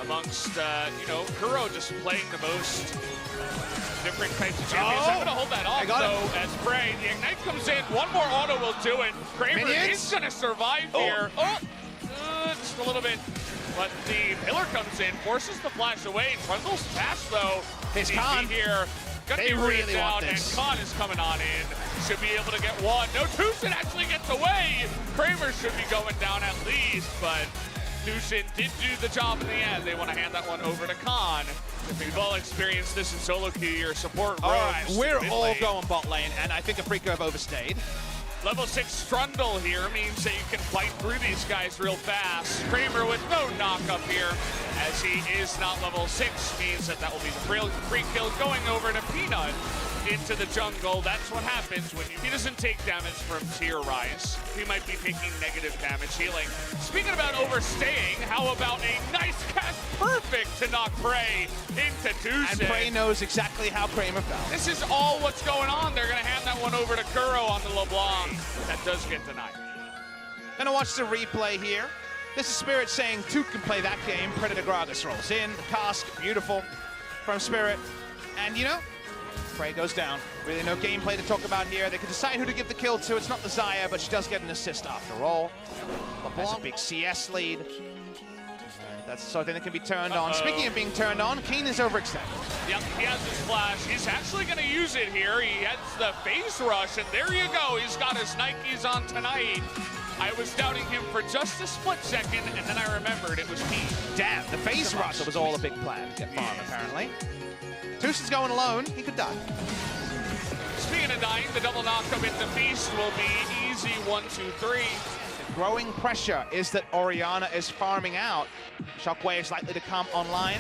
amongst, Kuro just playing the most different types of champions. I'm going to hold that off, though, as Prey. The Ignite comes in. One more auto will do it. Kramer is going to survive here. Just a little bit. But the pillar comes in, forces the flash away. Trundle's fast, though. It's Khan here. Gonna be really down, and Khan is coming on in. Should be able to get one. No, Tucson actually gets away. Kramer should be going down at least, but Tucson did do the job in the end. They want to hand that one over to Khan. We've all experienced this in solo queue, your support roams. All right, we're all lane. going bot lane, and I think Afrika have overstayed. Level 6 Trundle here means that you can fight through these guys real fast. Kramer with no knock-up here, as he is not level 6, means that will be the free kill going over to Peanut into the jungle. That's what happens when he doesn't take damage from tier rise. He might be taking negative damage healing. Speaking about overstaying, how about a nice cast perfect to knock Prey into Tucson? And Prey knows exactly how Kramer fell. This is all what's going on. They're going to hand that one over to Kuro on the LeBlanc. That does get denied. Gonna watch the replay here. This is Spirit saying 2 can play that game. Predator Gragas rolls in. The cask, beautiful from Spirit. And Prey goes down. Really no gameplay to talk about here. They can decide who to give the kill to. It's not the Xayah, but she does get an assist after all. That's a big CS lead. That's something that can be turned on. Speaking of being turned on, Keen is overextended. Yep, he has his flash. He's actually going to use it here. He has the phase rush, and there you go. He's got his Nikes on tonight. I was doubting him for just a split second, and then I remembered it was Keen. Damn, the phase rush was all a big plan to get farm, apparently. Tucson's going alone. He could die. Speaking of dying, the double knock-up into Beast will be easy 1, 2, 3. The growing pressure is that Orianna is farming out. Shockwave is likely to come online.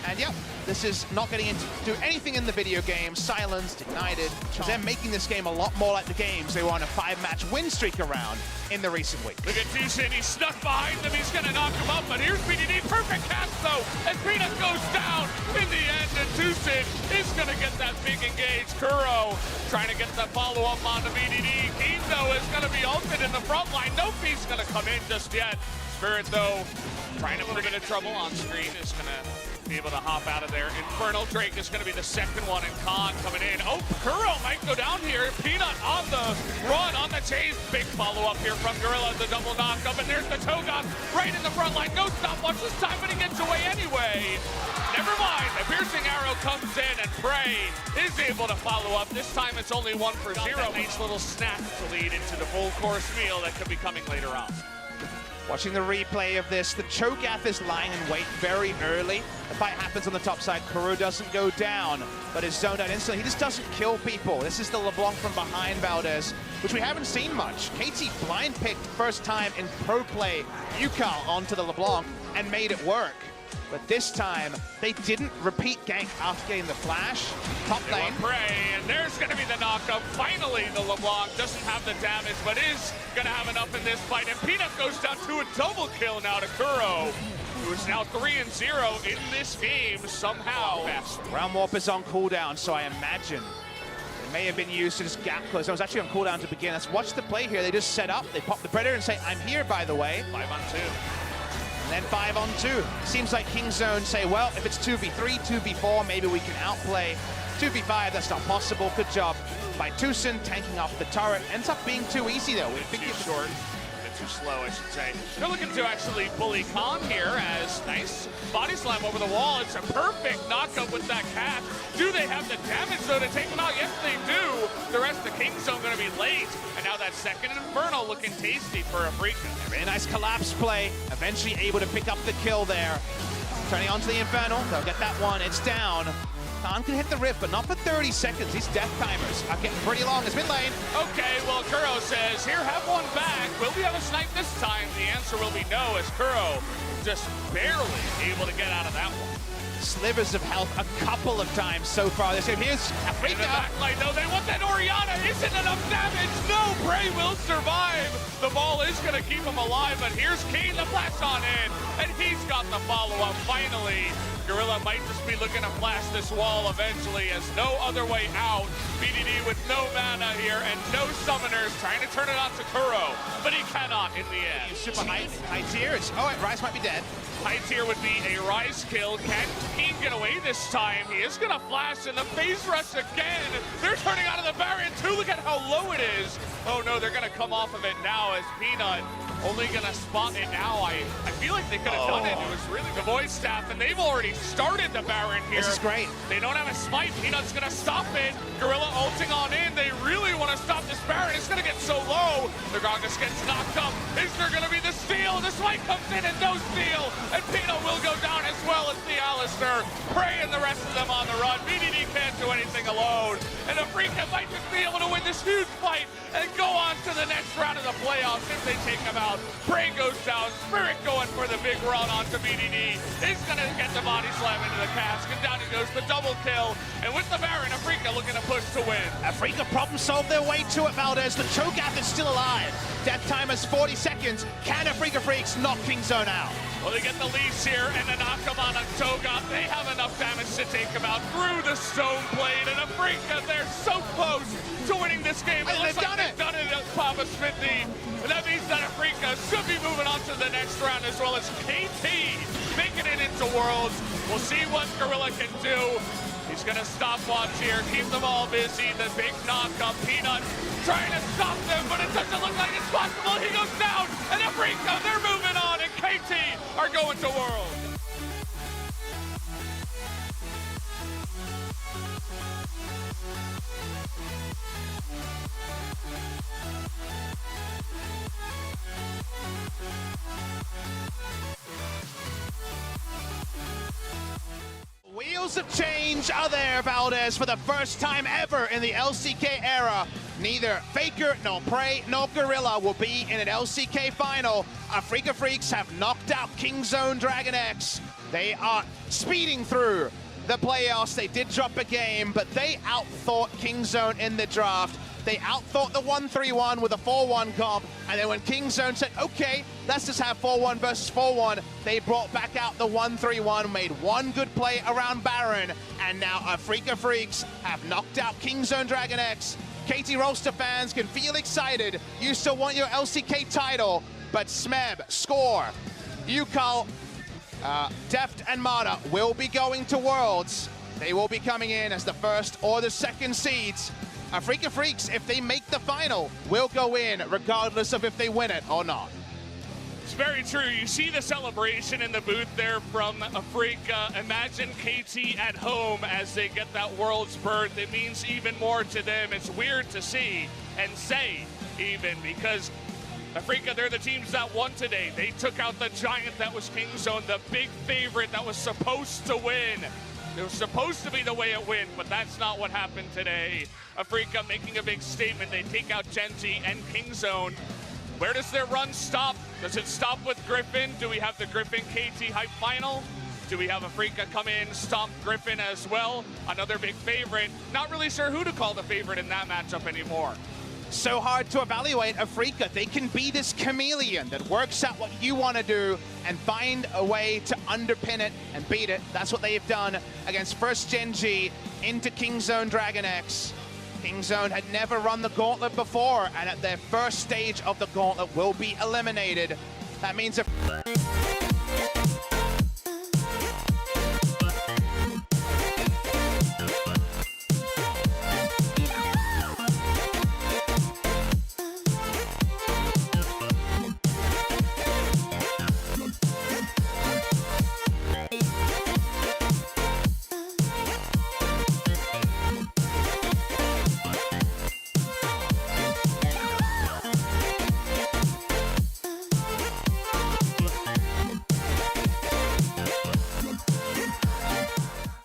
And yep, this is not getting into do anything in the video game. Silenced, ignited. Because they're making this game a lot more like the games they were on a 5-match win streak around in the recent weeks. Look at Tucson, he's stuck behind them, he's gonna knock him up, but here's BDD, perfect cast though, as Peanut goes down in the end, and Tucson is gonna get that big engage. Kuro trying to get that follow-up onto BDD. Keen though is gonna be ulted in the front line, no piece gonna come in just yet. Spirit though, trying to put a bit of trouble on screen, is gonna be able to hop out of there. Infernal Drake is going to be the second one, and Khan coming in. Oh, Kuro might go down here. Peanut on the run, on the chase. Big follow-up here from Gorilla, the double knock-up, and there's the Togon right in the front line. No stopwatch this time, but he gets away anyway. Never mind, the piercing arrow comes in, and Prey is able to follow up. This time it's only 1 for 0. Nice little snack to lead into the full course meal that could be coming later on. Watching the replay of this, the Cho'Gath is lying in wait very early. The fight happens on the top side. Kuro doesn't go down, but is zoned out instantly. He just doesn't kill people. This is the LeBlanc from behind Valdez, which we haven't seen much. KT blind picked first time in pro play Yukal onto the LeBlanc and made it work. But this time, they didn't repeat gank after getting the flash. Top lane. Prey, and there's going to be the knockup. Finally, the LeBlanc doesn't have the damage, but is going to have enough in this fight. And Peanut goes down to a double kill now to Kuro, who is now 3-0 in this game somehow. Realm Warp is on cooldown, so I imagine it may have been used to just gap close. I was actually on cooldown to begin. Let's watch the play here. They just set up. They pop the Predator and say, I'm here, by the way. 5-on-2. And then 5-on-2. Seems like King's Zone say, well, if it's 2v3, 2v4, maybe we can outplay. 2v5, that's not possible. Good job by Tucson, tanking off the turret. Ends up being too easy, though. We think too short. Too slow, I should say. They're looking to actually bully Khan here as nice body slam over the wall. It's a perfect knockup with that catch. Do they have the damage, though, to take him out? Yes, they do. The rest of the King's Zone going to be late. And now that second Infernal looking tasty for Afrika. Very nice collapse play. Eventually able to pick up the kill there. Turning onto the Infernal. They'll get that one. It's down. Khan can hit the rift, but not for 30 seconds. These death timers are getting pretty long. It's mid lane. Okay, well, Kuro says, here, have one back. Will we have a snipe this time? The answer will be no, as Kuro just barely able to get out of that one. Slivers of health a couple of times so far this game. Here's Afrika. In the backline, no, they want that Orianna. Isn't enough damage. No, Prey will survive. The ball is going to keep him alive, but here's Kane, the flash on in, and he's got the follow-up finally. Gorilla might just be looking to flash this wall eventually as no other way out. BDD with no mana here and no summoners trying to turn it on to Kuro, but he cannot in the end. Super high tiers. Oh, wait, Rise might be dead. High tier would be a Rise kill. Can Keen get away this time? He is gonna flash in the phase rush again. They're turning out of the Baron too. Look at how low it is. Oh no, they're gonna come off of it now as Peanut only gonna spot it now. I feel like they could have done it. It was really the Void Staff, and they've already started the Baron here. This is great. They don't have a smite. Peanut's gonna stop it. Gorilla ulting on in. They really want to stop this Baron. It's gonna get so low. The Gragas gets knocked up. Is there gonna be the steal? The smite comes in and no steal. And Peanut will go down as well as the Alistair. Prey and the rest of them on the run. BDD can't do anything alone. And Afrika might just be able to win this huge fight and go on to the next round of the playoffs if they take him out. Prey goes down. Spirit going for the big run onto BDD. He's going to get the body slam into the cask. And down he goes, the double kill. And with the Baron, Afrika looking to push to win. Afrika problem solved their way to it, Valdez. The Cho'Gath is still alive. Death time is 40 seconds. Can Afrika Freaks knock Kingzone out? Well, they get the leash here and the knock him on Cho'Gath. They have enough damage to take him out through the stone blade. And Afrika, they're so close to winning this game. It looks like they've done it at Papa Smithy. And that means that Afrika should be moving on to the next round, as well as KT making it into Worlds. We'll see what Gorilla can do. He's going to stopwatch here, keep them all busy. The big knock-up. Peanut trying to stop them, but it doesn't look like it's possible. He goes down, and Afrika, they're moving on, and KT are going to Worlds. Wheels of change are there, Valdez, for the first time ever in the LCK era. Neither Faker, nor Prey, nor Gorilla will be in an LCK final. Afrika Freaks have knocked out Kingzone Dragon X. They are speeding through the playoffs. They did drop a game, but they outthought Kingzone in the draft. They outthought the 1-3-1 with a 4-1 comp, and then when Kingzone said, okay, let's just have 4-1 versus 4-1, they brought back out the 1-3-1, made one good play around Baron, and now Afrika Freaks have knocked out Kingzone Dragon X. KT Roaster fans can feel excited. You still want your LCK title, but Smeb, Score, Yukal, Deft, and Mata will be going to Worlds. They will be coming in as the first or the second seeds. Afrika Freaks, if they make the final, will go in regardless of if they win it or not. It's very true. You see the celebration in the booth there from Afrika. Imagine KT at home as they get that World's berth. It means even more to them. It's weird to see and say even because Afrika, they're the teams that won today. They took out the giant that was Kingzone, the big favorite that was supposed to win. It was supposed to be the way it went, but that's not what happened today. Afrika making a big statement. They take out Genji and Kingzone. Where does their run stop? Does it stop with Griffin? Do we have the Griffin KT hype final? Do we have Afrika come in, stomp Griffin as well? Another big favorite. Not really sure who to call the favorite in that matchup anymore. So hard to evaluate Afrika. They can be this chameleon that works out what you want to do and find a way to underpin it and beat it. That's what they've done against first Genji into Kingzone Dragon X. Kingzone had never run the gauntlet before, and at their first stage of the gauntlet will be eliminated. That means if